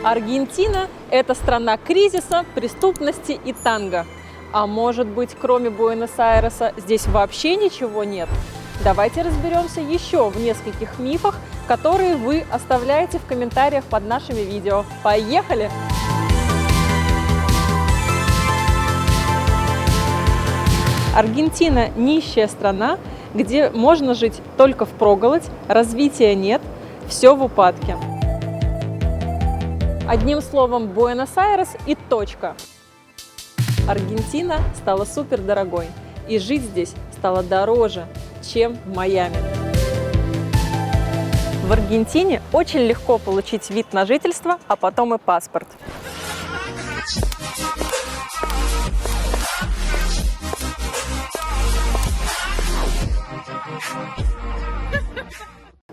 Аргентина – это страна кризиса, преступности и танго. А может быть, кроме Буэнос-Айреса, здесь вообще ничего нет? Давайте разберемся еще в нескольких мифах, которые вы оставляете в комментариях под нашими видео. Поехали! Аргентина – нищая страна, где можно жить только впроголодь, развития нет, все в упадке. Одним словом, Буэнос-Айрес и точка. Аргентина стала супердорогой, и жить здесь стало дороже, чем в Майами. В Аргентине очень легко получить вид на жительство, а потом и паспорт.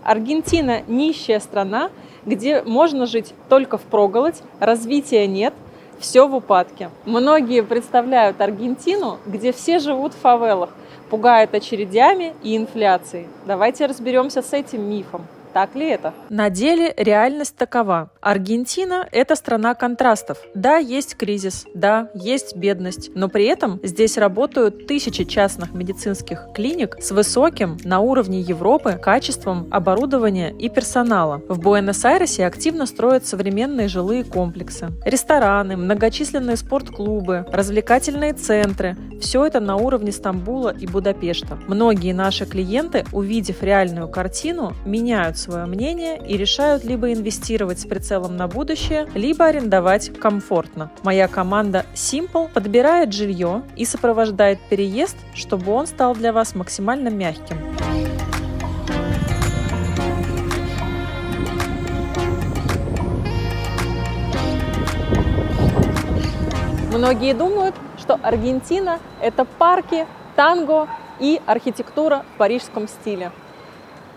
Аргентина – нищая страна, где можно жить только впроголодь, развития нет, все в упадке. Многие представляют Аргентину, где все живут в фавелах, пугают очередями и инфляцией. Давайте разберемся с этим мифом. Так ли это? На деле реальность такова. Аргентина – это страна контрастов. Да, есть кризис, да, есть бедность, но при этом здесь работают тысячи частных медицинских клиник с высоким, на уровне Европы, качеством оборудования и персонала. В Буэнос-Айресе активно строят современные жилые комплексы, рестораны, многочисленные спортклубы, развлекательные центры. Все это на уровне Стамбула и Будапешта. Многие наши клиенты, увидев реальную картину, меняют свое мнение и решают либо инвестировать с прицелом на будущее, либо арендовать комфортно. Моя команда Simple подбирает жилье и сопровождает переезд, чтобы он стал для вас максимально мягким. Многие думают, что Аргентина – это парки, танго и архитектура в парижском стиле.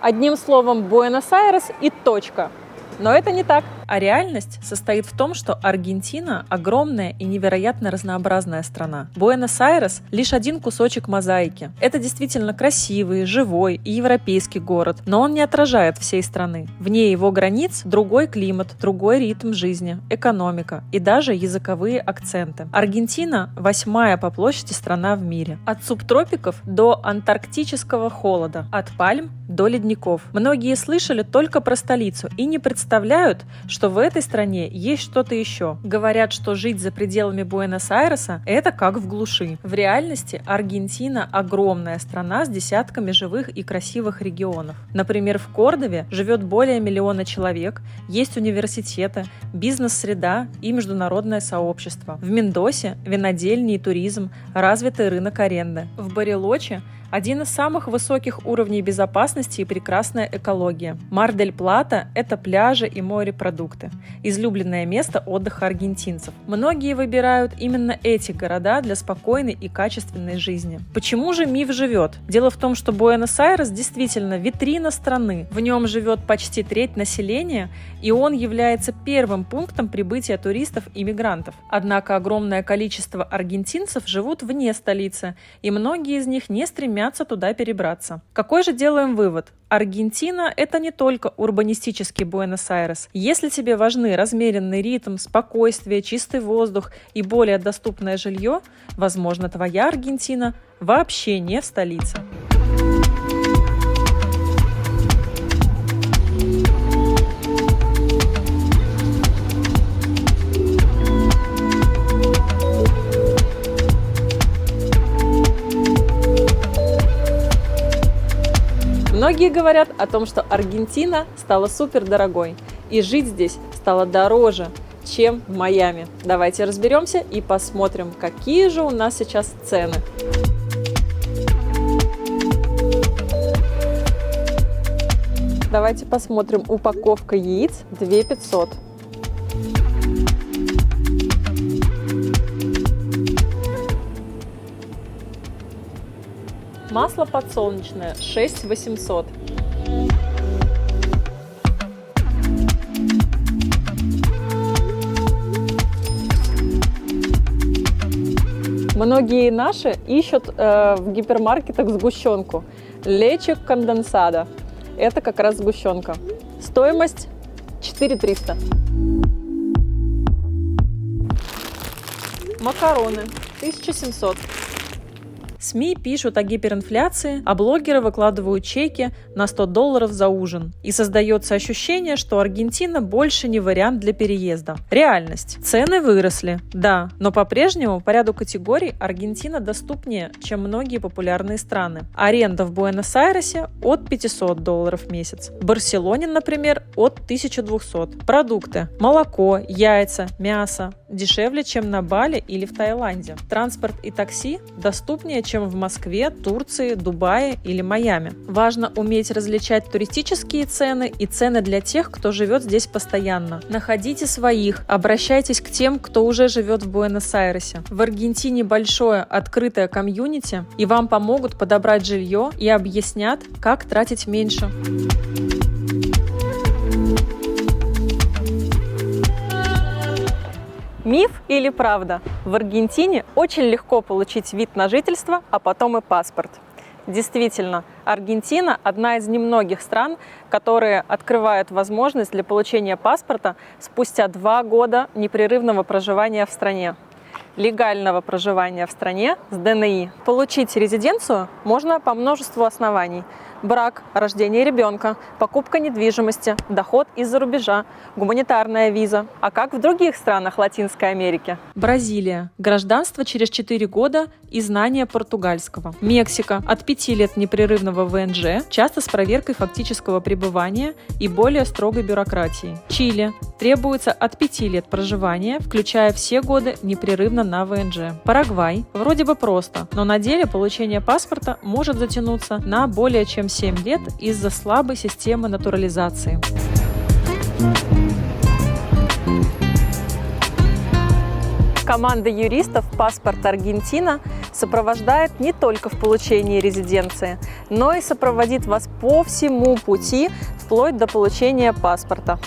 Одним словом, Буэнос-Айрес и точка. Но это не так. А реальность состоит в том, что Аргентина – огромная и невероятно разнообразная страна. Буэнос-Айрес – лишь один кусочек мозаики. Это действительно красивый, живой и европейский город, но он не отражает всей страны. Вне его границ другой климат, другой ритм жизни, экономика и даже языковые акценты. Аргентина – 8-я по площади страна в мире. От субтропиков до антарктического холода, от пальм до ледников. Многие слышали только про столицу и не представляют, что в этой стране есть что-то еще. Говорят, что жить за пределами Буэнос-Айреса – это как в глуши. В реальности Аргентина – огромная страна с десятками живых и красивых регионов. Например, в Кордове живет более 1 миллиона человек, есть университеты, бизнес-среда и международное сообщество. В Мендосе – винодельни и туризм, развитый рынок аренды. В Барелоче – один из самых высоких уровней безопасности и прекрасная экология. Мар-дель-Плата – это пляжи и морепродукты. Излюбленное место отдыха аргентинцев. Многие выбирают именно эти города для спокойной и качественной жизни. Почему же миф живет? Дело в том, что Буэнос-Айрес действительно витрина страны. В нем живет почти треть населения, и он является первым пунктом прибытия туристов и мигрантов. Однако огромное количество аргентинцев живут вне столицы, и многие из них не стремятся туда перебраться. Какой же делаем вывод? Аргентина – это не только урбанистический Буэнос-Айрес. Если тебе важны размеренный ритм, спокойствие, чистый воздух и более доступное жилье, возможно, твоя Аргентина вообще не в столице. Многие говорят о том, что Аргентина стала супердорогой, и жить здесь стало дороже, чем в Майами. Давайте разберемся и посмотрим, какие же у нас сейчас цены. Давайте посмотрим. Упаковка яиц 2500. Масло подсолнечное 6800. Многие наши ищут в гипермаркетах сгущенку. Лече конденсада. Это как раз сгущенка. Стоимость 4300. Макароны 1700. СМИ пишут о гиперинфляции, а блогеры выкладывают чеки на $100 за ужин. И создается ощущение, что Аргентина больше не вариант для переезда. Реальность. Цены выросли, да, но по-прежнему по ряду категорий Аргентина доступнее, чем многие популярные страны. Аренда в Буэнос-Айресе от $500 в месяц. В Барселоне, например, от 1200. Продукты. Молоко, яйца, мясо дешевле, чем на Бали или в Таиланде. Транспорт и такси доступнее, чем в Москве, Турции, Дубае или Майами. Важно уметь различать туристические цены и цены для тех, кто живет здесь постоянно. Находите своих, обращайтесь к тем, кто уже живет в Буэнос-Айресе. В Аргентине большое открытое комьюнити, и вам помогут подобрать жилье и объяснят, как тратить меньше. Миф или правда? В Аргентине очень легко получить вид на жительство, а потом и паспорт. Действительно, Аргентина – одна из немногих стран, которые открывают возможность для получения паспорта спустя 2 года непрерывного проживания в стране. Легального проживания в стране с ДНИ. Получить резиденцию можно по множеству оснований. Брак, рождение ребенка, покупка недвижимости, доход из-за рубежа, гуманитарная виза. А как в других странах Латинской Америки? Бразилия. Гражданство через 4 года и знание португальского. Мексика. От 5 лет непрерывного ВНЖ, часто с проверкой фактического пребывания и более строгой бюрократией. Чили. Требуется от 5 лет проживания, включая все годы непрерывно на ВНЖ. Парагвай. Вроде бы просто, но на деле получение паспорта может затянуться на более чем 7 лет из-за слабой системы натурализации. Команда юристов «Паспорт Аргентина» сопровождает не только в получении резиденции, но и сопроводит вас по всему пути, вплоть до получения паспорта.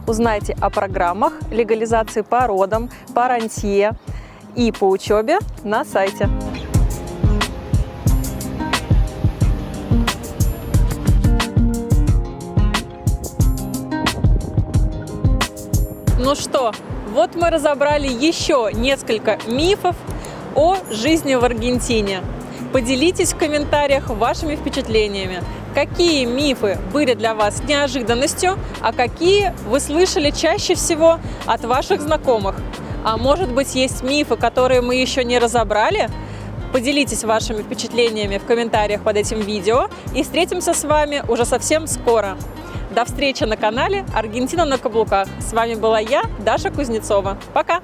Узнайте о программах легализации по родам, по рантье и по учебе на сайте. Ну что, вот мы разобрали еще несколько мифов о жизни в Аргентине. Поделитесь в комментариях вашими впечатлениями. Какие мифы были для вас неожиданностью, а какие вы слышали чаще всего от ваших знакомых? А может быть, есть мифы, которые мы еще не разобрали? Поделитесь вашими впечатлениями в комментариях под этим видео и встретимся с вами уже совсем скоро. До встречи на канале «Аргентина на каблуках». С вами была я, Даша Кузнецова. Пока!